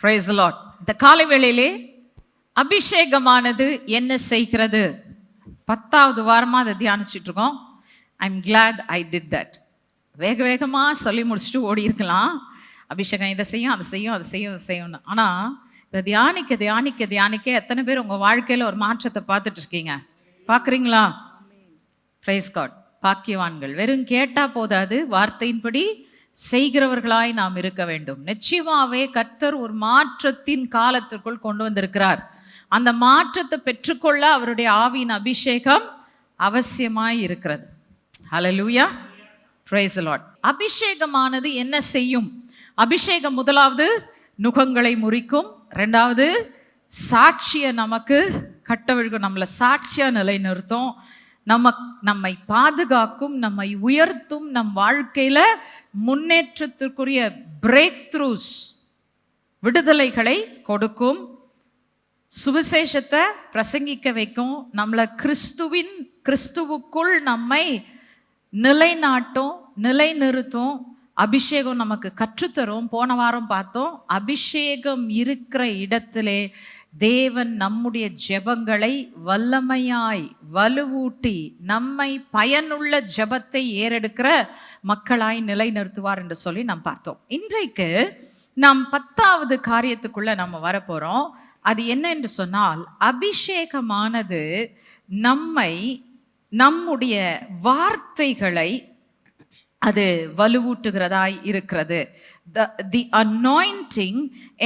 Praise the Lord. இந்த காலை வேளையிலே அபிஷேகமானது என்ன செய்கிறது? 10வது வாரமா அதை தியானிச்சுட்டு இருக்கோம். I am glad I did that. வேக வேகமாக சொல்லி முடிச்சுட்டு ஓடி இருக்கலாம். அபிஷேகம் இதை செய்யும், அதை செய்யும், அதை செய்யும், அதை செய்யும்னு. ஆனால் இதை தியானிக்க தியானிக்க தியானிக்க எத்தனை பேர் உங்கள் வாழ்க்கையில் ஒரு மாற்றத்தை பார்த்துட்டு இருக்கீங்க? பார்க்குறீங்களா? Praise God. பாக்கியவான்கள். வெறும் கேட்டால் போதாது, வார்த்தையின்படி செய்கிறவர்களாய் நாம் இருக்க வேண்டும். நிச்சயமாவே கர்த்தர் ஒரு மாற்றத்தின் காலத்திற்குள் கொண்டு வந்திருக்கிறார். அந்த மாற்றத்தை பெற்றுக்கொள்ள அவருடைய ஆவியின் அபிஷேகம் அவசியமாய் இருக்கிறது. ஹல்லேலூயா, பிரைஸ் தி லார்ட். அபிஷேகமானது என்ன செய்யும்? அபிஷேகம் முதலாவது நுகங்களை முறிக்கும், இரண்டாவது சாட்சியை நமக்கு கட்டவிழ்க்கும், நம்மளை சாட்சியா நிலைநிறுத்தும், நம்மை பாதுகாக்கும், நம்மை உயர்த்தும், நம் வாழ்க்கையில முன்னேற்றத்திற்குரிய பிரேக் த்ரூஸ் விடுதலைகளை கொடுக்கும், சுவிசேஷத்தை பிரசங்கிக்க வைக்கும், நம்மளை கிறிஸ்துவுக்குள் நம்மை நிலைநாட்டும், நிலைநிறுத்தும். அபிஷேகம் நமக்கு கற்றுத்தரும். போன வாரம் பார்த்தோம், அபிஷேகம் இருக்கிற இடத்திலே தேவன் நம்முடைய ஜெபங்களை வல்லமையாய் வலுவூட்டி நம்மை பயனுள்ள ஜெபத்தை ஏறெடுக்கிற மக்களாய் நிலைநிறுத்துவார் என்று சொல்லி நாம் பார்த்தோம். இன்றைக்கு நாம் 10வது காரியத்துக்குள்ள நம்ம வரப்போறோம். அது என்ன என்று சொன்னால், அபிஷேகமானது நம்முடைய வார்த்தைகளை அது வலுவூட்டுகிறதாய் இருக்கிறது. The anointing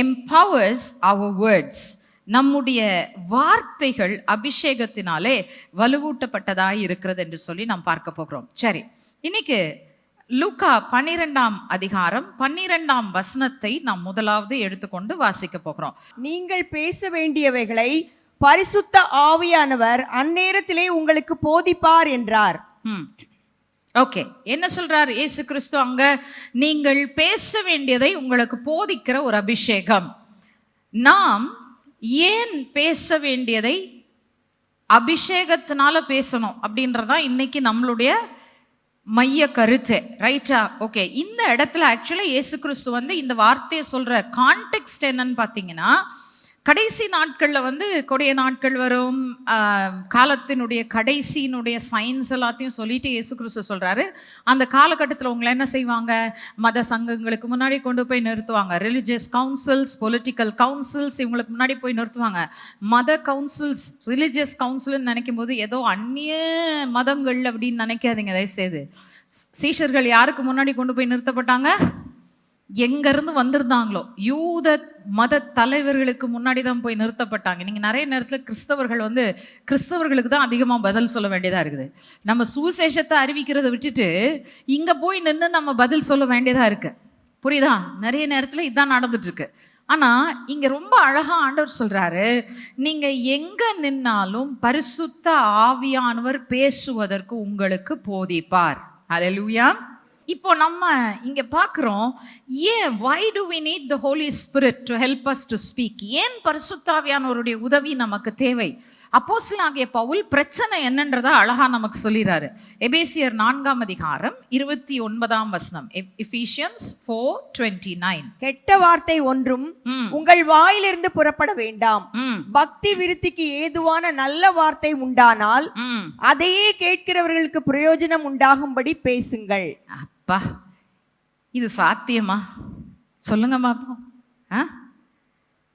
empowers our words. நம்முடைய வார்த்தைகள் அபிஷேகத்தினாலே வலுவூட்டப்பட்டதாய் இருக்கிறது என்று சொல்லி நாம் பார்க்க போகிறோம். சரி, இன்னைக்கு லூக்கா 12ஆம் அதிகாரம் 12ஆம் வசனத்தை நாம் முதலாவது எடுத்துக்கொண்டு வாசிக்க போகிறோம். நீங்கள் பேச வேண்டியவைகளை பரிசுத்த ஆவியானவர் அந்நேரத்திலே உங்களுக்கு போதிப்பார் என்றார். ஓகே, என்ன சொல்றார் இயேசு கிறிஸ்து அங்க? நீங்கள் பேச வேண்டியதை உங்களுக்கு போதிக்கிற ஒரு அபிஷேகம். நாம் ஏன் பேச வேண்டியதை அபிஷேகத்தினால பேசணும் அப்படின்றதான் இன்னைக்கு நம்மளுடைய மைய கருத்து, ரைட்டா? ஓகே, இந்த இடத்துல ஆக்சுவலா இயேசு கிறிஸ்து இந்த வார்த்தையை சொல்ற கான்டெக்ஸ்ட் என்னன்னு பார்த்தீங்கன்னா, கடைசி நாட்களில் கொடிய நாட்கள் வரும், காலத்தினுடைய கடைசியினுடைய சயின்ஸ் எல்லாத்தையும் சொல்லிட்டு இயேசு கிறிஸ்து சொல்றாரு, அந்த காலகட்டத்தில் உங்களை என்ன செய்வாங்க? மத சங்கங்களுக்கு முன்னாடி கொண்டு போய் நிறுத்துவாங்க. ரிலிஜியஸ் கவுன்சில்ஸ், பொலிட்டிக்கல் கவுன்சில்ஸ், இவங்களுக்கு முன்னாடி போய் நிறுத்துவாங்க. மத கவுன்சில்ஸ், ரிலிஜியஸ் கவுன்சில்னு நினைக்கும் போது ஏதோ அந்நிய மதங்கள் அப்படின்னு நினைக்காதீங்க தயவுசெய்து. சீஷர்கள் யாருக்கு முன்னாடி கொண்டு போய் நிறுத்தப்பட்டாங்க? எங்கேருந்து வந்திருந்தாங்களோ யூத மத தலைவர்களுக்கு முன்னாடி தான் போய் நிறுத்தப்பட்டாங்க. நீங்கள் நிறைய நேரத்தில் கிறிஸ்தவர்களுக்கு தான் அதிகமாக பதில் சொல்ல வேண்டியதாக இருக்குது. நம்ம சுவிசேஷத்தை அறிவிக்கிறத விட்டுட்டு இங்கே போய் நின்று நம்ம பதில் சொல்ல வேண்டியதாக இருக்குது. புரியுதா? நிறைய நேரத்தில் இதுதான் நடந்துட்டுருக்கு. ஆனால் இங்கே ரொம்ப அழகாக ஆண்டவர் சொல்கிறாரு, நீங்கள் எங்கே நின்னாலும் பரிசுத்த ஆவியானவர் பேசுவதற்கு உங்களுக்கு போதிப்பார். ஹல்லேலூயா. இப்போ நம்ம இங்க பார்க்கிறோம், ஏன் why do we need the Holy Spirit to help us to speak? ஏன் பரிசுத்த ஆவியானவருடைய உதவி நமக்கு தேவை? அப்போஸ்தலனாகிய பவுல் பிரச்சனை என்னன்றதை அழகா நமக்கு சொல்லிறாரு. எபேசியர் 4ஆம் அதிகாரம் 29ஆம் வசனம், எபேசியன்ஸ் 4:29. கெட்ட வார்த்தை ஒன்றும் உங்கள் வாயிலிருந்து புறப்பட வேண்டாம், பக்தி விருத்திக்கு ஏதுவான நல்ல வார்த்தை உண்டானால் அதையே கேட்கிறவர்களுக்கு பிரயோஜனம் உண்டாகும்படி பேசுங்கள். அப்பா, இது சாத்தியமா? சொல்லுங்க பாப்போம்.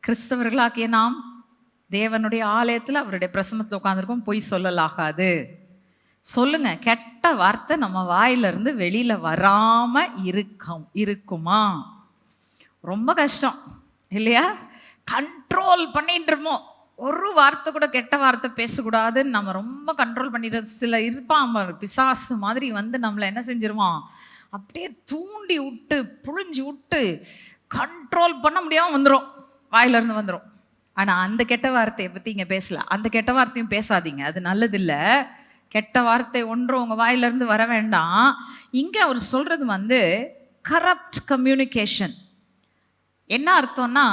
கிறிஸ்தவர்களாகிய நாம் தேவனுடைய ஆலயத்தில் அவருடைய பிரசன்னத்தில் உட்காந்துருக்கோம், பொய் சொல்லலாகாது. சொல்லுங்க, கெட்ட வார்த்தை நம்ம வாயிலிருந்து வெளியில வராம இருக்குமா? ரொம்ப கஷ்டம் இல்லையா? கண்ட்ரோல் பண்ணிட்டு இருப்போம். ஒரு வார்த்தை கூட கெட்ட வார்த்தை பேசக்கூடாதுன்னு நம்ம ரொம்ப கண்ட்ரோல் பண்ணிட்டு, சில இருப்பான் பிசாசு மாதிரி நம்மளை என்ன செஞ்சிருவான், அப்படியே தூண்டி விட்டு புழிஞ்சு விட்டு கண்ட்ரோல் பண்ண முடியாமல் வந்துடும், வாயிலிருந்து வந்துடும். ஆனால் அந்த கெட்ட வார்த்தையை பற்றி இங்கே பேசல. அந்த கெட்ட வார்த்தையும் பேசாதீங்க, அது நல்லதில்லை. கெட்ட வார்த்தை ஒன்றும் உங்கள் வாயிலிருந்து வர வேண்டாம். இங்கே அவர் சொல்கிறது கரப்ட் கம்யூனிகேஷன். என்ன அர்த்தம்னா,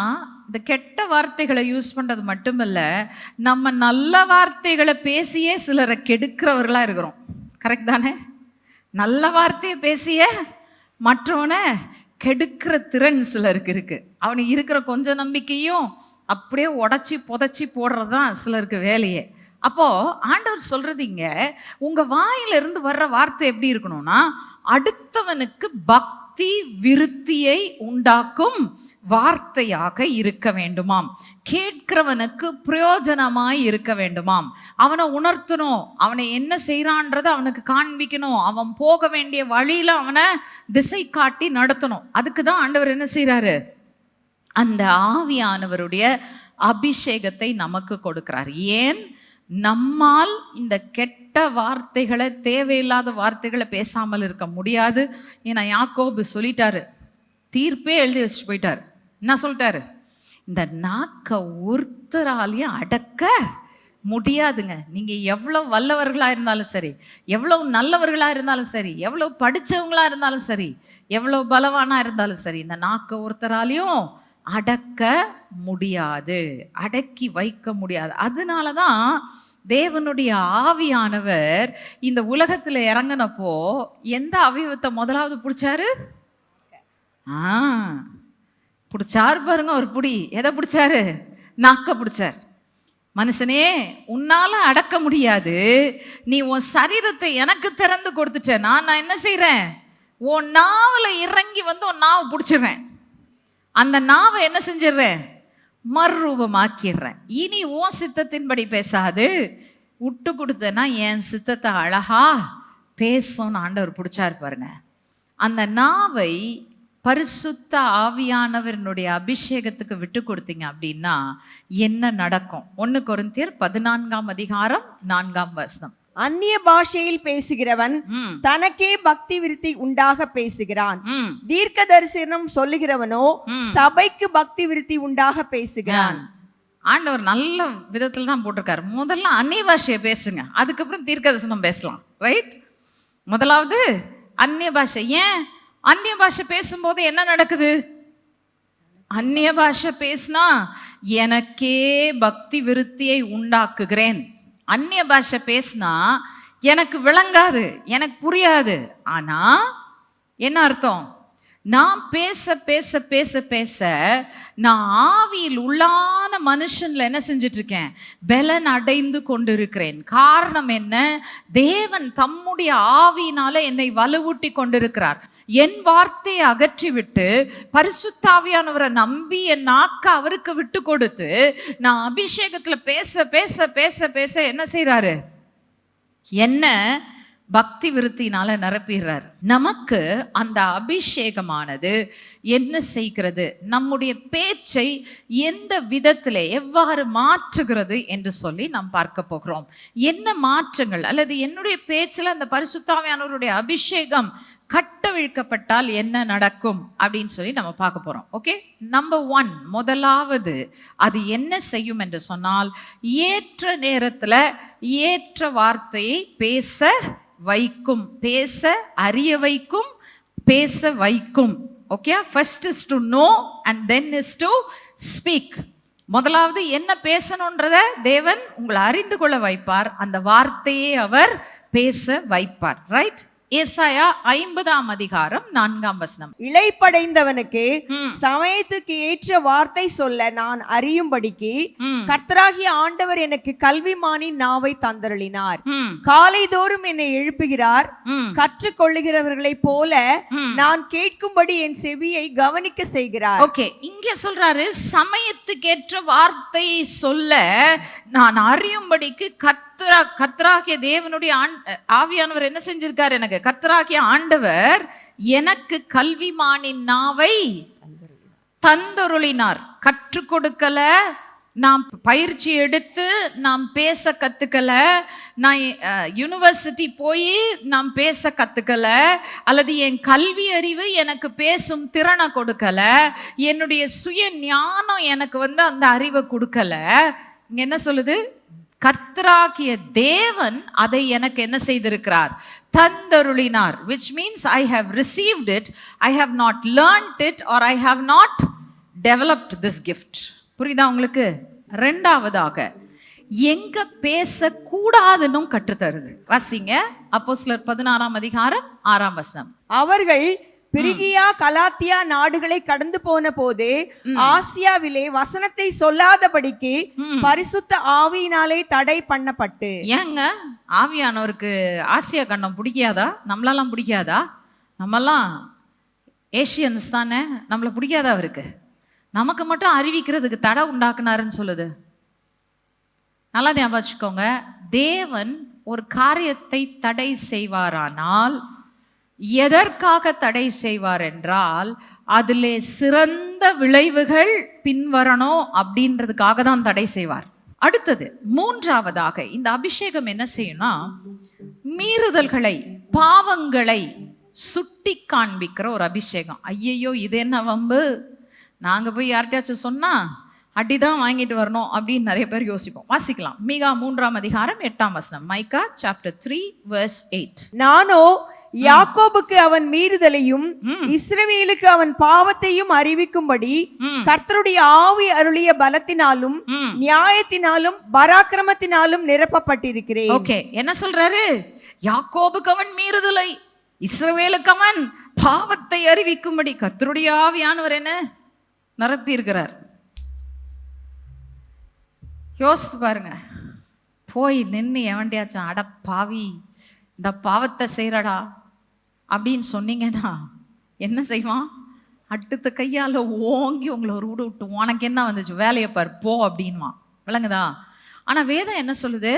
இந்த கெட்ட வார்த்தைகளை யூஸ் பண்ணுறது மட்டுமில்ல, நம்ம நல்ல வார்த்தைகளை பேசியே சிலரை கெடுக்கிறவர்களாக இருக்கிறோம். கரெக்ட் தானே? நல்ல வார்த்தையை பேசிய மற்றவனை கெடுக்கிற திறன் சிலருக்கு இருக்கு. அவனுக்கு இருக்கிற கொஞ்ச நம்பிக்கையும் அப்படியே உடைச்சி புதைச்சி போடுறதுதான் சிலருக்கு வேலையே. அப்போ ஆண்டவர் சொல்றது இங்க, உங்க வாயிலிருந்து வர்ற வார்த்தை எப்படி இருக்கணும்னா, அடுத்தவனுக்கு பக்தி விருத்தியை உண்டாக்கும் வார்த்தையாக இருக்க வேண்டுமாம். கேட்கிறவனுக்கு பிரயோஜனமாய் இருக்க வேண்டுமாம். அவனை உணர்த்தணும், அவனை என்ன செய்யறான்றத அவனுக்கு காண்பிக்கணும், அவன் போக வேண்டிய வழியில அவனை திசை காட்டி நடத்தணும். அதுக்கு தான் ஆண்டவர் என்ன செய்யறாரு, அந்த ஆவியானவருடைய அபிஷேகத்தை நமக்கு கொடுக்கிறார். ஏன், நம்மால் இந்த கெட்ட வார்த்தைகளை, தேவையில்லாத வார்த்தைகளை பேசாமல் இருக்க முடியாது. ஏன்னா யாக்கோபு சொல்லிட்டாரு, தீர்ப்பே எழுதி வச்சுட்டு போயிட்டார். என்ன சொல்லிட்டாரு, இந்த நாக்க ஒருத்தராலையும் அடக்க முடியாதுங்க. நீங்க எவ்வளவு வல்லவர்களா இருந்தாலும் சரி, எவ்வளவு நல்லவர்களா இருந்தாலும் சரி, எவ்வளவு படிச்சவங்களா இருந்தாலும் சரி, எவ்வளவு பலவானா இருந்தாலும் சரி, இந்த நாக்க ஒருத்தராலையும் அடக்க முடியாது, அடக்கி வைக்க முடியாது. அதனாலதான் தேவனுடைய ஆவியானவர் இந்த உலகத்துல இறங்கினப்போ எந்த அவயவத்தை முதலாவது பிடிச்சாரு? பிடிச்சாரு பாருங்க, ஒரு புடி. எதை பிடிச்சாரு? நாக்க பிடிச்சார். மனுஷனே, உன்னால அடக்க முடியாது, நீ உன் சரீரத்தை எனக்கு திறந்து கொடுத்துட்ட, நான் என்ன செய்யறேன், உன் நாவல இறங்கி வந்து உன் நாவை பிடிச்சிடுறேன், அந்த நாவை என்ன செஞ்சிடுறேன், மறுரூபமாக்கிடுறேன். இனி உன் சித்தத்தின்படி பேசாது, விட்டு கொடுத்தேன்னா என் சித்தத்தை அழகா பேசும்னு ஆண்டவர் பிடிச்சாரு பாருங்க. அந்த நாவை பரிசுத்த ஆவியானவருடைய அபிஷேகத்துக்கு விட்டு கொடுத்தீங்க அப்படின்னா என்ன நடக்கும்? 1 கொரிந்தியர் 14:4 அந்நிய பாஷையில் பேசுகிறவன் தனக்கே பக்தி விருத்தி உண்டாக பேசுகிறான், தீர்க்க தரிசனம் சொல்லுகிறவனோ சபைக்கு பக்தி விருத்தி உண்டாக பேசுகிறான். ஆண்டவர் நல்ல விதத்துல தான் போட்டிருக்காரு. முதல்ல அந்நிய பாஷையை பேசுங்க, அதுக்கப்புறம் தீர்க்க தரிசனம் பேசலாம். ரைட்? முதலாவது அந்நிய பாஷை. ஏன் அந்நிய பாஷை பேசும்போது என்ன நடக்குது? அந்நிய பாஷை பேசினா எனக்கே பக்தி விருத்தியை உண்டாக்குகிறேன். அந்நிய பாஷை பேசினா எனக்கு விளங்காது, எனக்கு புரியாது. ஆனா என்ன அர்த்தம்? நான் பேச பேச பேச பேச நான் ஆவியில் உள்ளான மனுஷன்ல என்ன செஞ்சிட்டு இருக்கேன்? பலன் அடைந்து கொண்டிருக்கிறேன். காரணம் என்ன? தேவன் தம்முடைய ஆவியினால என்னை வலுவூட்டி கொண்டிருக்கிறார். என் வார்த்தையை அகற்றிவிட்டு பரிசுத்தாவியானவரை நம்பி என் நாக்க அவருக்கு விட்டு கொடுத்து நான் அபிஷேகத்துல பேச பேச பேச பேச என்ன செய்யறாரு? என்ன பக்தி விருத்தினால நிரப்பிடுறார். நமக்கு அந்த அபிஷேகமானது என்ன செய்கிறது? நம்முடைய பேச்சை எந்த விதத்திலே எவ்வாறு மாற்றுகிறது என்று சொல்லி நாம் பார்க்க போகிறோம். என்ன மாற்றங்கள், அல்லது என்னுடைய பேச்சில் அந்த பரிசுத்தாவியானவருடைய அபிஷேகம் கட்டவிழ்க்கப்பட்டால் என்ன நடக்கும் அப்படின்னு சொல்லி நம்ம பார்க்க போறோம். ஓகே, நம்பர் 1, முதலாவது அது என்ன செய்யும் என்று சொன்னால், ஏற்ற நேரத்துல ஏற்ற வார்த்தையை பேச வைக்கும், பேச அறிய வைக்கும், பேச வைக்கும். Okay, first is to know and then is to speak. முதலாவது என்ன பேசணும்ன்றத தேவன் உங்களை அறிந்து கொள்ள வைப்பார், அந்த வார்த்தையை அவர் பேச வைப்பார். ரைட்? ஏசாயா 50:4 இளைப்படைந்தவனுக்கு சமயத்துக்கு ஏற்ற வார்த்தை சொல்ல நான் அறியும்படிக்கு கர்த்தராகிய ஆண்டவர் எனக்கு கல்விமானின் நாவை தந்தருளினார். காலைதோறும் என்னை எழுப்புகிறார், கற்றுக்கொள்ளுகிறவர்களை போல நான் கேட்கும்படி என் செவியை கவனிக்க செய்கிறார். ஓகே, இங்க சொல்றாரு சமயத்துக்கேற்ற வார்த்தை சொல்ல நான் அறியும்படிக்கு கர்த்தராகிய தேவனுடைய ஆவியானவர் என்ன செஞ்சிருக்காரு? எனக்கு கர்த்தராகிய ஆண்டவர் எனக்கு கல்விமானின் நாவை தந்தருளினார். கற்றுக் கொடுக்கல, நாம் பயிற்சி எடுத்து நாம் பேச கத்துக்கல, நான் யூனிவர்சிட்டி போய் நாம் பேச கத்துக்கல, அல்லது என் கல்வி அறிவு எனக்கு பேசும் திறனை கொடுக்கல, என்னுடைய சுய ஞானம் எனக்கு அந்த அறிவை கொடுக்கல. இங்க என்ன சொல்லுது? கர்த்தராகிய தேவன் அதை எனக்கு என்ன செய்திருக்கிறார்? தந்தருளினார். which means I have received it, I have not learned it, or I have not developed this gift. புரியுதா உங்களுக்கு? ரெண்டாவதாக எங்க பேசக்கூடாதுன்னு கற்றுத்தருது. வாசிங்க அப்போஸ்தலர் 16:6 அவர்கள் பிரிகியா கலாத்தியா நாடுகளை கடந்து போன போது ஆசியாவிலே வசனத்தை சொல்லாதபடிக்கு பரிசுத்த ஆவியினாலே தடை பண்ணப்பட்டு. ஏங்க ஆவியானவருக்கு ஆசியா கண்டம் பிடிக்காதா? நம்மளெல்லாம் பிடிக்காதா? நம்மெல்லாம் ஏஷியன்ஸ் தானே, நம்மளை பிடிக்காதா அவருக்கு? நமக்கு மட்டும் அறிவிக்கிறதுக்கு தடை உண்டாக்குனாருன்னு சொல்லுது. நல்லா ஞாபகம் வச்சுக்கோங்க, தேவன் ஒரு காரியத்தை தடை செய்வாரானால் எதற்காக தடை செய்வார் என்றால் அதிலே சிறந்த விளைவுகள் பின்வரணும் அப்படின்றதுக்காக தான் தடை செய்வார். அடுத்தது மூன்றாவதாக இந்த அபிஷேகம் என்ன செய்யும்னா மீறுதல்களை, பாவங்களை சுட்டி காண்பிக்கிற ஒரு அபிஷேகம். ஐயையோ இது என்ன வம்பு, நாங்க போய் யார்கிட்டயாச்சும் சொன்னா அடிதான் வாங்கிட்டு வரணும் அப்படின்னு நிறைய பேர் யோசிப்போம். வாசிக்கலாம், மீகா 3ஆம் அதிகாரம் 8ஆம் வசனம். மைக்கா சாப்டர் 3 verse 8. நானோ யாக்கோபுக்கு அவன் மீறுதலையும் இஸ்ரவேலுக்கு அவன் பாவத்தையும் அறிவிக்கும்படி கர்த்தருடைய ஆவி அருளிய பலத்தினாலும் நியாயத்தினாலும் பராக்கிரமத்தினாலும் நிரப்பப்பட்டிருக்கிறேன். ஓகே, என்ன சொல்றாரு? யாக்கோபுக்கு அவன் மீறுதலை, இஸ்ரவேலுக்கு அவன் பாவத்தை அறிவிக்கும்படி கர்த்தருடைய ஆவியானவர் என்ன நிரப்பி இருக்கிறார். யோசித்து பாருங்க, போய் நின்று எவண்டியாச்சும் அட பாவி இந்த பாவத்தை செய்யறடா அப்படின்னு சொன்னீங்கன்னா என்ன செய்வான்? அடுத்த கையால் ஓங்கி உங்களை ஒரு விடு விட்டு உனக்கு என்ன வந்துச்சு வேலையை பார் போ அப்படின்வான். விளங்குதா? ஆனால் வேதம் என்ன சொல்லுது?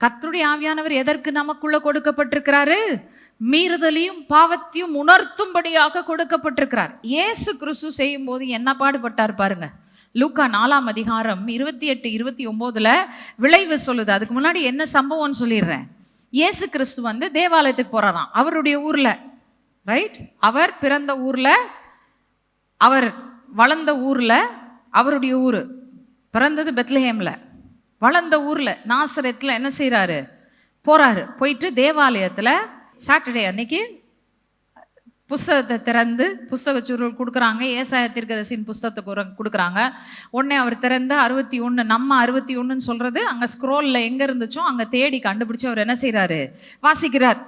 கர்த்தருடைய ஆவியானவர் எதற்கு நமக்குள்ள கொடுக்கப்பட்டிருக்கிறாரு? மீறுதலையும் பாவத்தையும் உணர்த்தும்படியாக கொடுக்கப்பட்டிருக்கிறார். இயேசு கிறிஸ்து செய்யும் போது என்ன பாடுபட்டார் பாருங்க. லூக்கா 4ஆம் அதிகாரம் 28, 29 விளைவு சொல்லுது. அதுக்கு முன்னாடி என்ன சம்பவம்னு சொல்லிடுறேன். இயேசு கிறிஸ்து வந்து தேவாலயத்துக்கு போறாராம், அவருடைய ஊர்ல. ரைட், அவர் பிறந்த ஊர்ல, அவர் வளர்ந்த ஊர்ல, அவருடைய ஊரு பிறந்தது பெத்லஹேம்ல, வளர்ந்த ஊர்ல நாசரேத்ல என்ன செய்யறாரு? போறாரு. போயிட்டு தேவாலயத்துல சாட்டர்டே அன்னைக்கு புஸ்தகத்தை திறந்து புஸ்தக சுருள் கொடுக்குறாங்க. ஏசாயா தீர்க்கதரிசியின் புஸ்தகத்தை கொடுக்குறாங்க. உடனே அவர் திறந்து 61, நம்ம 61ன்னு சொல்றது அங்கே ஸ்க்ரோலில் எங்கே இருந்துச்சோ அங்கே தேடி கண்டுபிடிச்சு அவர் என்ன செய்கிறாரு? வாசிக்கிறார்.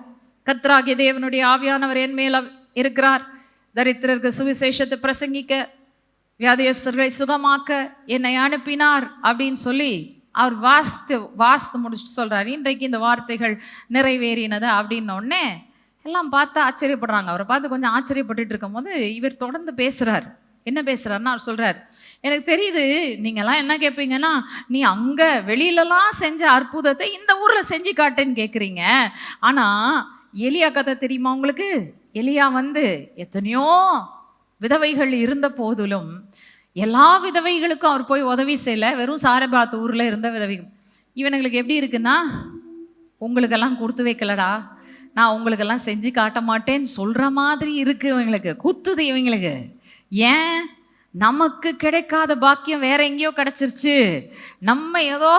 கர்த்தராகிய தேவனுடைய ஆவியானவர் என் மேல் இருக்கிறார், தரித்திரருக்கு சுவிசேஷத்தை பிரசங்கிக்க, வியாதியஸ்தர்களை சுகமாக்க என்னை அனுப்பினார் அப்படின்னு சொல்லி அவர் வாஸ்து முடிச்சுட்டு சொல்றாரு, இன்றைக்கு இந்த வார்த்தைகள் நிறைவேறினது அப்படின்ன உடனே எல்லாம் பார்த்து ஆச்சரியப்படுறாங்க. அவரை பார்த்து கொஞ்சம் ஆச்சரியப்பட்டுட்டு இருக்கும் போது இவர் தொடர்ந்து பேசுறார். என்ன பேசுறாருன்னா அவர் சொல்றார், எனக்கு தெரியுது நீங்கெல்லாம் என்ன கேட்பீங்கன்னா, நீ அங்க வெளியிலலாம் செஞ்ச அற்புதத்தை இந்த ஊர்ல செஞ்சு காட்டுன்னு கேட்குறீங்க. ஆனா எலியா கதை தெரியுமா உங்களுக்கு? எலியா வந்து எத்தனையோ விதவைகள் இருந்த போதிலும் எல்லா விதவைகளுக்கும் அவர் போய் உதவி செய்யல. வெறும் சாரபாத் ஊர்ல இருந்த விதவைகள். இவனுங்களுக்கு எப்படி இருக்குன்னா, உங்களுக்கெல்லாம் கொடுத்து வைக்கலடா, நான் உங்களுக்கெல்லாம் செஞ்சு காட்ட மாட்டேன்னு சொல்ற மாதிரி இருக்கு இவங்களுக்கு, குத்துது இவங்களுக்கு. ஏன்? நமக்கு கிடைக்காத பாக்கியம் வேற எங்கேயோ கிடைச்சிருச்சு, நம்ம ஏதோ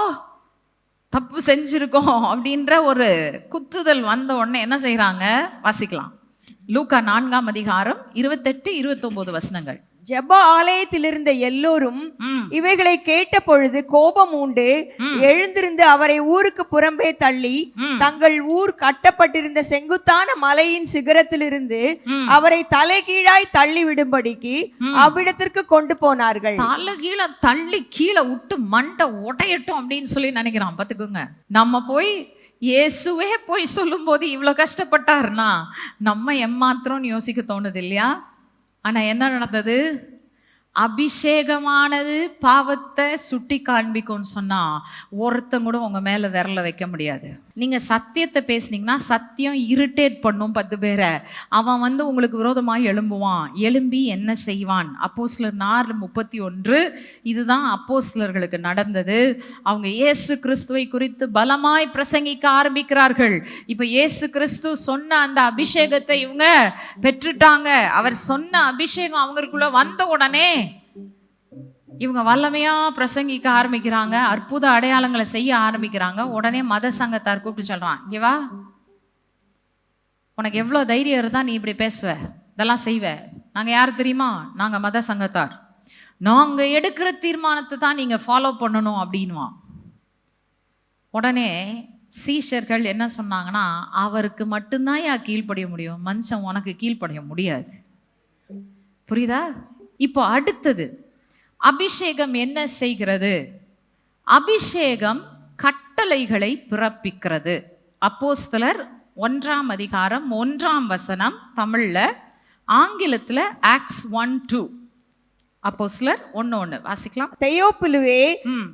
தப்பு செஞ்சிருக்கோம் அப்படின்ற ஒரு குத்துதல் வந்த உடனே என்ன செய்யறாங்க? வாசிக்கலாம், லூக்கா 4ஆம் அதிகாரம் 28, 29 வசனங்கள். ஜெப ஆலயத்தில் இருந்த எல்லோரும் இவைகளை கேட்ட பொழுது கோபம் உண்டு எழுந்திருந்து அவரை ஊருக்கு புறம்பே தள்ளி தங்கள் ஊர் கட்டப்பட்டிருந்த செங்குத்தான மலையின் சிகரத்திலிருந்து அவரை தலைகீழாய் தள்ளி விடும்படிக்கு அவ்விடத்திற்கு கொண்டு போனார்கள். தலைகீழ தள்ளி கீழே விட்டு மண்டை உடையட்டும் அப்படின்னு சொல்லி நினைக்கிறான். பாத்துக்கோங்க, நம்ம போய் இயேசுவே போய் சொல்லும் போது இவ்வளவு கஷ்டப்பட்டாருன்னா நம்ம எம்மாத்திரம்னு யோசிக்க தோணுது இல்லையா? ஆனா என்ன நடந்தது? அபிஷேகமானது பாவத்தை சுட்டி காண்பிக்கும்னு சொன்னா ஒருத்தங்க கூட உங்க மேல விரல வைக்க முடியாது. நீங்க சத்தியத்தை பேசுனீங்கன்னா சத்தியம் இரிட்டேட் பண்ணும் 10 பேரை. அவன் வந்து உங்களுக்கு விரோதமாக எழும்புவான். எழும்பி என்ன செய்வான்? அப்போஸ்தலர் 4:31 இதுதான் அப்போஸ்தலர்களுக்கு நடந்தது. அவங்க இயேசு கிறிஸ்துவை குறித்து பலமாய் பிரசங்கிக்க ஆரம்பிக்கிறார்கள். இப்ப இயேசு கிறிஸ்து சொன்ன அந்த அபிஷேகத்தை இவங்க பெற்றுட்டாங்க. அவர் சொன்ன அபிஷேகம் அவங்களுக்குள்ள வந்த உடனே இவங்க வல்லமையா பிரசங்கிக்க ஆரம்பிக்கிறாங்க, அற்புத அடையாளங்களை செய்ய ஆரம்பிக்கிறாங்க. உடனே மத சங்கத்தார் கூப்பிட்டு சொல்றான், இங்க வா, உனக்கு எவ்வளவு தைரியம் இருந்தா நீ இப்படி பேசுவ, இதெல்லாம் செய்வ? நாங்க யாரு தெரியுமா? நாங்க மத சங்கத்தார், நாங்க எடுக்கிற தீர்மானத்தை தான் நீங்க ஃபாலோ பண்ணணும் அப்படின்வான். உடனே சீஷர்கள் என்ன சொன்னாங்கன்னா, அவருக்கு மட்டும்தான் கீழ்ப்படிய முடியும், மனுஷன் உனக்கு கீழ்ப்படிய முடியாது. புரியுதா? இப்போ அடுத்தது அபிஷேகம் என்ன செய்கிறது? அபிஷேகம் கட்டளைகளை பிறப்பிக்கிறது. அப்போஸ்தலர் 1 அதிகாரம் 1 தமிழ்ல, ஆங்கிலத்துல ஆக்ட்ஸ் 1:2. அப்போஸ்தலர் 1:1 வாசிக்கலாம். தெயோப்பிலுவே,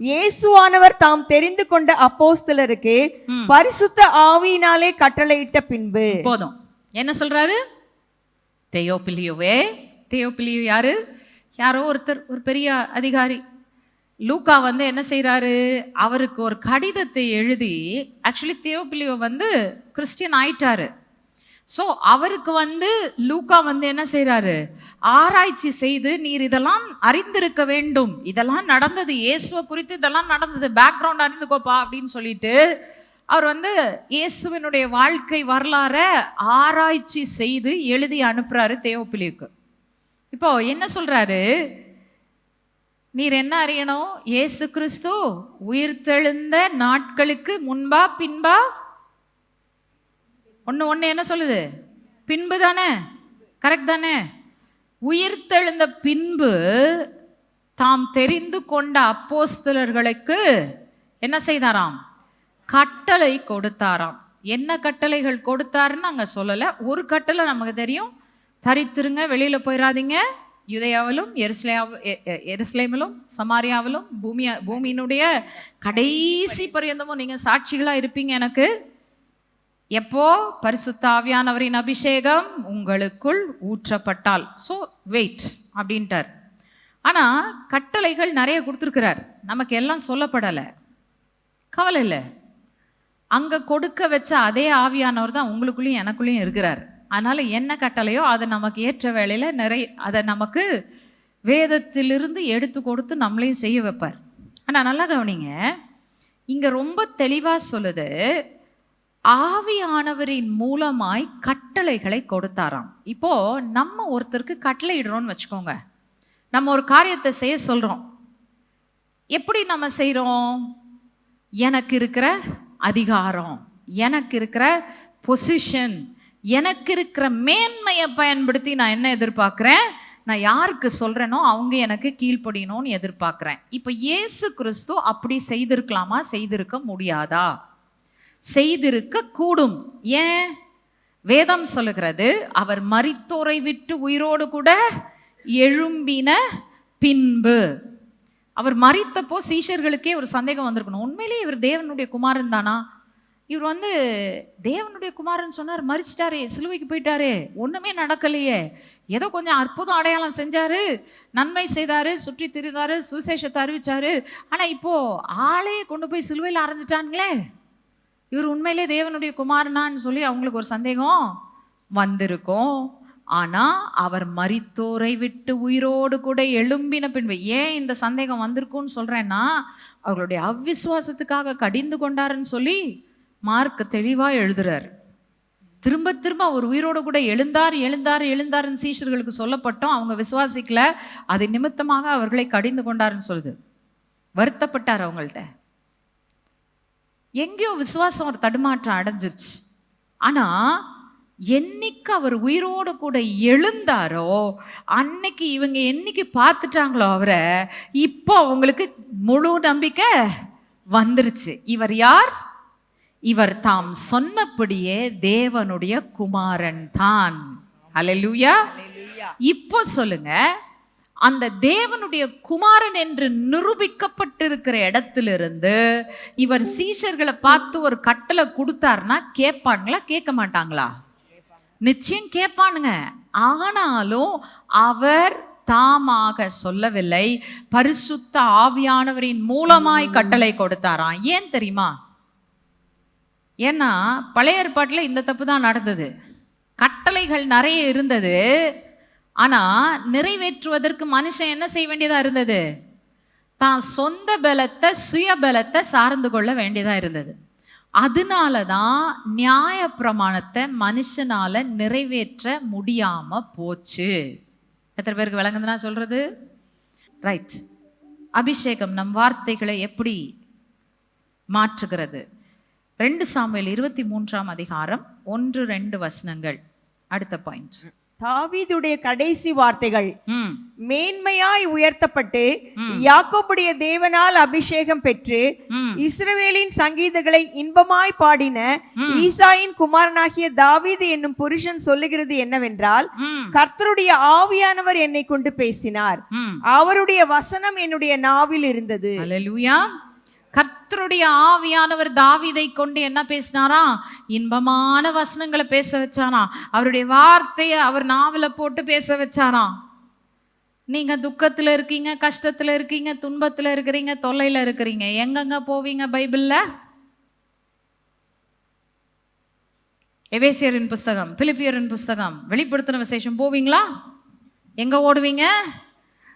இயேசுவானவர் தாம் தெரிந்து கொண்ட அப்போஸ்தலருக்கு பரிசுத்த ஆவியினாலே கட்டளையிட்ட பின்பு. போதும். என்ன சொல்றாரு? தெயோப்பிலியோவே. தெயோப்பிலியோ யாரு? யாரோ ஒருத்தர், ஒரு பெரிய அதிகாரி. லூக்கா என்ன செய்யறாரு? அவருக்கு ஒரு கடிதத்தை எழுதி, ஆக்சுவலி தெயோப்பிலியோ கிறிஸ்டியன் ஆயிட்டாரு. ஸோ அவருக்கு லூக்கா என்ன செய்யறாரு? ஆராய்ச்சி செய்து, நீர் இதெல்லாம் அறிந்திருக்க வேண்டும், இதெல்லாம் நடந்தது, இயேசுவை குறித்து இதெல்லாம் நடந்தது, பேக்ரவுண்ட் அறிந்துக்கோப்பா அப்படின்னு சொல்லிட்டு அவர் இயேசுவினுடைய வாழ்க்கை வரலாற ஆராய்ச்சி செய்து எழுதி அனுப்புறாரு தெயோப்பிலியுக்கு. இப்போ என்ன சொல்றாரு? நீர் என்ன அறியணும்? இயேசு கிறிஸ்து உயிர்த்தெழுந்த நாட்களுக்கு முன்பா பின்பா? ஒண்ணு என்ன சொல்லுது? பின்பு தானே? கரெக்ட் தானே? உயிர்த்தெழுந்த பின்பு தாம் தெரிந்து கொண்ட அப்போஸ்தலர்களுக்கு என்ன செய்தாராம்? கட்டளை கொடுத்தாராம். என்ன கட்டளைகள் கொடுத்தாருன்னு அங்க சொல்லல. ஒரு கட்டளை நமக்கு தெரியும், தரித்திருங்க, வெளியில போயிடாதீங்க, யூதேயாவிலும் எருசலேமிலும் சமாரியாவிலும் பூமியினுடைய கடைசி பரியந்தமும் நீங்க சாட்சிகளா இருப்பீங்க எனக்கு. எப்போ? பரிசுத்த ஆவியானவரின் அபிஷேகம் உங்களுக்குள் ஊற்றப்பட்டால். ஸோ வெயிட் அப்படின்ட்டார். ஆனா கட்டளைகள் நிறைய கொடுத்துருக்கிறார், நமக்கு எல்லாம் சொல்லப்படலை. கவலை இல்லை, அங்க கொடுக்க வச்ச அதே ஆவியானவர் தான் உங்களுக்குள்ளேயும் எனக்குள்ளேயும் இருக்கிறார். அதனால என்ன கட்டளையோ அதை நமக்கு ஏற்ற வேளையில அதை நமக்கு வேதத்திலிருந்து எடுத்து கொடுத்து நம்மளையும் செய்ய வைப்பார். ஆனா நல்லா கவனிங்க, இங்க ரொம்ப தெளிவா சொல்லுது, ஆவியானவரின் மூலமாய் கட்டளைகளை கொடுத்தாராம். இப்போ நம்ம ஒருத்தருக்கு கட்டளை இடுறோம்னு வச்சுக்கோங்க, நம்ம ஒரு காரியத்தை செய்ய சொல்றோம். எப்படி நம்ம செய்றோம்? எனக்கு இருக்கிற அதிகாரம், எனக்கு இருக்கிற பொசிஷன், எனக்கு இருக்கிற மேன்மையை பயன்படுத்தி நான் என்ன எதிர்பார்க்கிறேன்? நான் யாருக்கு சொல்றேனோ அவங்க எனக்கு கீழ்ப்படியணும்னு எதிர்பார்க்கிறேன். இப்போ இயேசு கிறிஸ்து அப்படி செய்திருக்கலாமா? செய்திருக்க முடியாதா? செய்திருக்க கூடும். ஏன்? வேதம் சொல்லுகிறது, அவர் மரித்தோரை விட்டு உயிரோடு கூட எழும்பின பின்பு. அவர் மரித்தப்போ சீஷர்களுக்கே ஒரு சந்தேகம் வந்திருக்கணும், உண்மையிலேயே இவர் தேவனுடைய குமாரன் தானா? இவர் தேவனுடைய குமாரன் சொன்னார், மரிச்சிட்டாரே, சிலுவைக்கு போயிட்டாரே, ஒண்ணுமே நடக்கலையே, ஏதோ கொஞ்சம் அற்புதம் அடையாளம் செஞ்சாரு, நன்மை செய்தாரு, சுற்றி திரிந்தாரு, சுவிசேஷத்தை அறிவிச்சாரு, ஆனா இப்போ ஆளே கொண்டு போய் சிலுவையில் அரைஞ்சிட்டாங்களே, இவர் உண்மையிலே தேவனுடைய குமாரனான்னு சொல்லி அவங்களுக்கு ஒரு சந்தேகம் வந்திருக்கும். ஆனா அவர் மரித்தோரை விட்டு உயிரோடு கூட எழும்பின பின்பு. ஏன் இந்த சந்தேகம் வந்திருக்கும்னு சொல்றேன்னா, அவர்களுடைய அவ்விசுவாசத்துக்காக கடிந்து கொண்டாருன்னு சொல்லி மார்க் தெளிவா எழுதுறாரு. திரும்ப திரும்ப அவர் உயிரோடு கூட எழுந்தாருன்னு சீஷர்களுக்கு சொல்லப்பட்டோம், அவங்க விசுவாசிக்கல, அது நிமித்தமாக அவர்களை கடிந்து கொண்டாருன்னு சொல்லுது. வருத்தப்பட்டார் அவங்கள்ட்ட. எங்கேயோ விசுவாசம் ஒரு தடுமாற்றம் அடைஞ்சிருச்சு. ஆனா என்னைக்கு அவர் உயிரோடு கூட எழுந்தாரோ அன்னைக்கு இவங்க என்னைக்கு பார்த்துட்டாங்களோ அவரை, இப்போ அவங்களுக்கு முழு நம்பிக்கை வந்துருச்சு. இவர் யார்? இவர் தாம் சொன்னபடியே தேவனுடைய குமாரன் தான். அல்லேலூயா. இப்போ சொல்லுங்க, அந்த தேவனுடைய குமாரன் என்று நிரூபிக்கப்பட்டிருக்கிற இடத்திலிருந்து இவர் சீஷர்களை பார்த்து ஒரு கட்டளை கொடுத்தாருன்னா கேட்பாங்களா? கேட்க மாட்டாங்களா? நிச்சயம் கேட்பானுங்க. ஆனாலும் அவர் தாமாக சொல்லவில்லை, பரிசுத்த ஆவியானவரின் மூலமாய் கட்டளை கொடுத்தாராம். ஏன் தெரியுமா? ஏன்னா பழைய ஏற்பாட்டில் இந்த தப்பு தான் நடந்தது. கட்டளைகள் நிறைய இருந்தது, ஆனா நிறைவேற்றுவதற்கு மனுஷன் என்ன செய்ய வேண்டியதா இருந்தது? தான் சொந்த பலத்தை, சுய பலத்தை சார்ந்து கொள்ள வேண்டியதா இருந்தது. அதனாலதான் நியாய பிரமாணத்தை மனுஷனால நிறைவேற்ற முடியாம போச்சு. எத்தனை பேருக்கு விளங்குதுன்னா சொல்றது? ரைட். அபிஷேகம் நம் வார்த்தைகளை எப்படி மாற்றுகிறது? 2 சாமுவேல் 23 அதிகாரம் 1-2 வசனங்கள். அடுத்த பாயிண்ட். தாவீதுடைய கடைசி வார்த்தைகள் ம் மேன்மையாய் உயர்த்தப்பட்டு யாக்கோபுடைய தேவனால் அபிஷேகம் பெற்று இஸ்ரவேலின் சங்கீதங்களை இன்பமாய் பாடின ஈசாயின் குமாரனாகிய தாவீது என்னும் புருஷன் சொல்லுகிறது என்னவென்றால், கர்த்தருடைய ஆவியானவர் என்னை கொண்டு பேசினார், அவருடைய வசனம் என்னுடைய நாவில் இருந்தது. அல்லேலூயா. கர்த்தருடைய ஆவியானவர் தாவீதை கொண்டு என்ன பேசினாரா? இன்பமான வசனங்களை பேச வச்சாரா. அவருடைய வார்த்தையை அவர் நாவல போட்டு பேச வச்சாரா. நீங்க துக்கத்துல இருக்கீங்க, கஷ்டத்துல இருக்கீங்க, துன்பத்துல இருக்கிறீங்க, தொல்லையில இருக்கிறீங்க, எங்கெங்க போவீங்க? பைபிள்ல எபேசியரின் புஸ்தகம், பிலிப்பியரின் புஸ்தகம், வெளிப்படுத்தின விசேஷம் போவீங்களா? எங்க ஓடுவீங்க?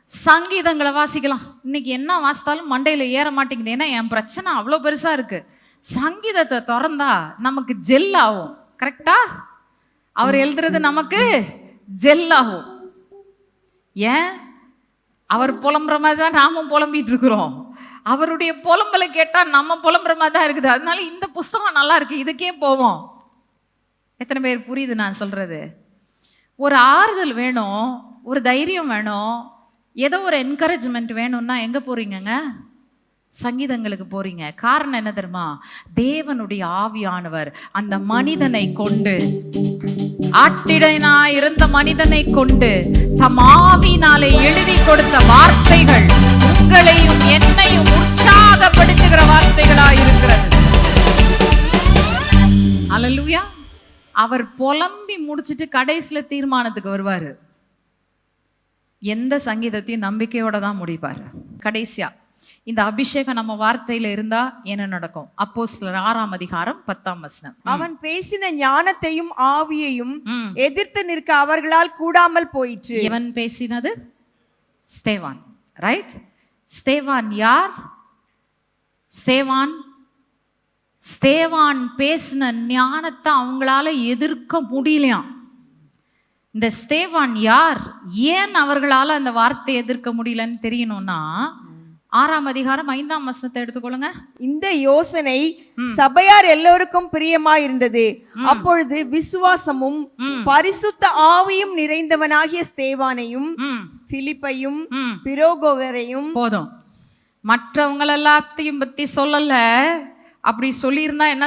சங்கீதங்களை வாசிக்கலாம். இன்னைக்கு என்ன வாசித்தாலும் மண்டையில ஏற மாட்டேங்குது. ஏன்னா என் பிரச்சனை அவ்வளோ பெருசா இருக்கு. சங்கீதத்தை திறந்தா நமக்கு ஜெல் ஆகும். கரெக்டா? அவர் எழுதுறது நமக்கு ஜெல் ஆகும். ஏன்? அவர் புலம்புற மாதிரி தான் நாமும் புலம்பிட்டு இருக்கிறோம். அவருடைய புலம்பலை கேட்டா நம்ம புலம்புற மாதிரி தான் இருக்குது. அதனால இந்த புஸ்தகம் நல்லா இருக்கு, இதுக்கே போவோம். எத்தனை பேர் புரியுது நான் சொல்றது? ஒரு ஆறுதல் வேணும், ஒரு தைரியம் வேணும், ஏதோ ஒரு என்கரேஜ்மெண்ட் வேணும்னா எங்க போறீங்கங்க? சங்கீதங்களுக்கு போறீங்க. காரணம் என்ன தெரியுமா? தேவனுடைய ஆவியானவர் அந்த மனிதனை கொண்டு, ஆட்டிடைனா இருந்த மனிதனை கொண்டு தம் ஆவியினாலே எழுதி கொடுத்த வார்த்தைகள் உங்களையும் என்னையும் உற்சாகப்படுத்துகிற வார்த்தைகளா இருக்கிறது. அல்லேலூயா. அவர் புலம்பி முடிச்சிட்டு கடைசியில தீர்மானத்துக்கு வருவாரு. எந்த சங்கீதத்தையும் நம்பிக்கையோட தான் முடிப்பாரு. கடைசியா இந்த அபிஷேகம் நம்ம வார்த்தையில இருந்தா என்ன நடக்கும்? அப்போஸ்தலர் 6ஆம் அதிகாரம் 10ஆம் வசனம். அவன் பேசின ஞானத்தையும் ஆவியையும் எதிர்த்து நிற்க அவர்களால் கூடாமல் போயிற்று. இவன் பேசினது ஸ்தேவான். ரைட்? ஸ்தேவான் யார்? ஸ்தேவான் பேசின ஞானத்தை அவங்களால எதிர்க்க முடியலையாம். இந்த ஸ்தேவான் யார்? ஏன் அவர்களால அந்த வார்த்தையை எதிர்க்க முடியலன்னு தெரியணும்னா 6ஆம் அதிகாரம் 5ஆம் வசனத்தை எடுத்துக்கொள்ளுங்க. இந்த யோசனை சபையார் எல்லோருக்கும் பிரியமாய் இருந்தது. அப்பொழுது விசுவாசமும் பரிசுத்த ஆவியும் நிறைந்தவனாகிய ஸ்தேவானையும் பிலிப்பையும் பிரோகோகரையும். போதும், மற்றவங்க எல்லாத்தையும் பத்தி சொல்லல. அப்படி சொல்லியிருந்தா என்ன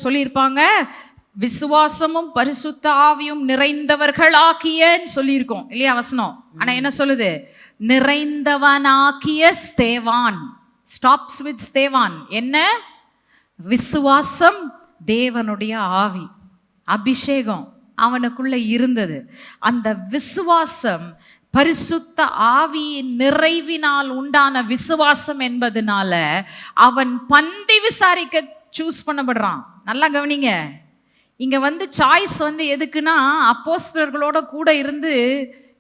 சொல்லியிருப்பாங்க? விசுவாசமும் பரிசுத்த ஆவியும் நிறைந்தவர்களாக்கியன்னு சொல்லியிருக்கோம் இல்லையா வசனம்? ஆனா என்ன சொல்லுது? நிறைந்தவனாக்கிய ஸ்தேவான். ஸ்டாப்ஸ் வித் ஸ்தேவான். என்ன? விசுவாசம், தேவனுடைய ஆவி, அபிஷேகம் அவனுக்குள்ள இருந்தது. அந்த விசுவாசம் பரிசுத்த ஆவியின் நிறைவினால் உண்டான விசுவாசம் என்பதனால அவன் பந்தி விசாரிக்க சூஸ் பண்ணப்படுறான். நல்லா கவனிங்க. இங்க சாய்ஸ் எதுக்குன்னா, அப்போஸ்தலர்களோட கூட இருந்து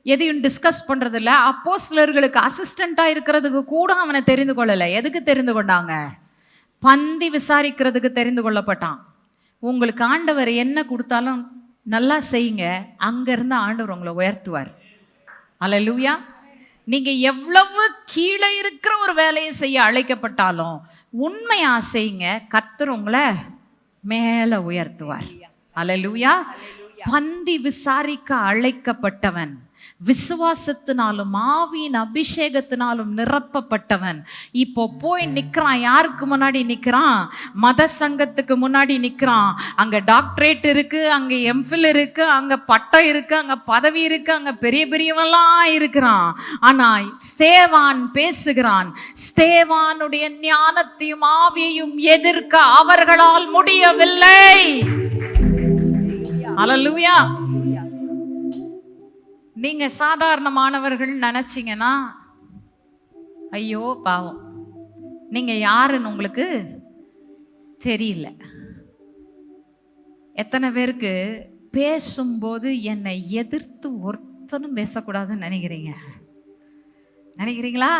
எதையும் டிஸ்கஸ் பண்றது இல்ல. அப்போஸ்தலர்களுக்கு அசிஸ்டண்டா இருக்கிறதுக்கு கூட அவனை தெரிந்து கொள்ளல. எதுக்கு தெரிந்து கொண்டாங்க? பந்தி விசாரிக்கிறதுக்கு தெரிந்து கொள்ளப்பட்டான். உங்களுக்கு ஆண்டவர் என்ன கொடுத்தாலும் நல்லா செய்யுங்க, அங்க இருந்து ஆண்டவர் உங்களை உயர்த்துவார். அல்லேலூயா. நீங்க எவ்வளவு கீழே இருக்கிற ஒரு வேலையை செய்ய அழைக்கப்பட்டாலும் உண்மையா செய்யுங்க, கர்த்தர் உங்களை மேல உயர்த்துவார். அல்லேலூயா. பந்தி விசாரிக்க அழைக்கப்பட்டவன், விசுவாசத்தினாலும் ஆவியின் அபிஷேகத்தினாலும் நிரப்பப்பட்டவன் இப்போ போய் நிக்கிறான். யாருக்கு முன்னாடி நிக்கிறான்? மத சங்கத்துக்கு முன்னாடி நிக்கிறான். அங்க டாக்டரேட் இருக்கு, அங்க எம்ஃபில் இருக்கு, அங்க பட்டம் இருக்கு, அங்க பதவி இருக்கு, அங்க பெரிய பெரியவெல்லாம் இருக்கிறான். ஆனா ஸ்தேவான் பேசுகிறான். ஸ்தேவானுடைய ஞானத்தையும் ஆவியையும் எதிர்க்க அவர்களால் முடியவில்லை. அல்லேலூயா. நீங்க சாதாரணமானவர்கள் நினைச்சீங்கன்னா ஐயோ பாவம், நீங்க யாருன்னு உங்களுக்கு தெரியல. எத்தனை பேருக்கு பேசும்போது என்னை எதிர்த்து ஒருத்தனும் பேசக்கூடாதுன்னு நினைக்கிறீங்களா?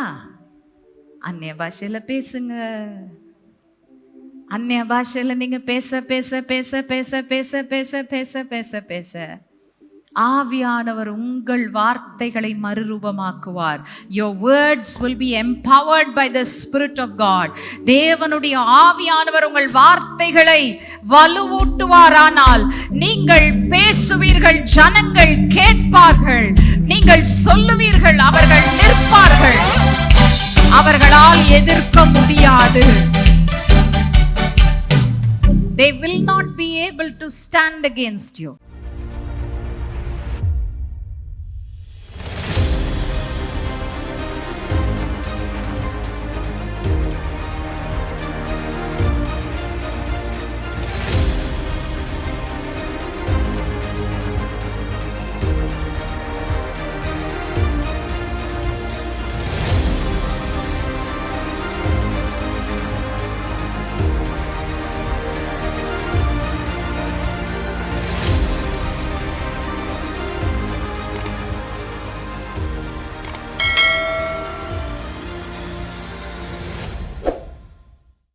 அந்நிய பாஷையில பேசுங்க. அந்நிய பாஷையில நீங்க பேச பேச பேச பேச பேச பேச பேச பேச பேச ஆவியானவர் உங்கள் வார்த்தைகளை மறுரூபமாக்குவார். Your words will be empowered by the Spirit of God. தேவனுடைய ஆவியானவர் உங்கள் வார்த்தைகளை வலுவூட்டுவாரானால் நீங்கள் பேசுவீர்கள், ஜனங்கள் கேட்பார்கள். நீங்கள் சொல்லுவீர்கள், அவர்கள் நிற்பார்கள். அவர்களால் எதிர்க்க முடியாது. They will not be able to stand against you.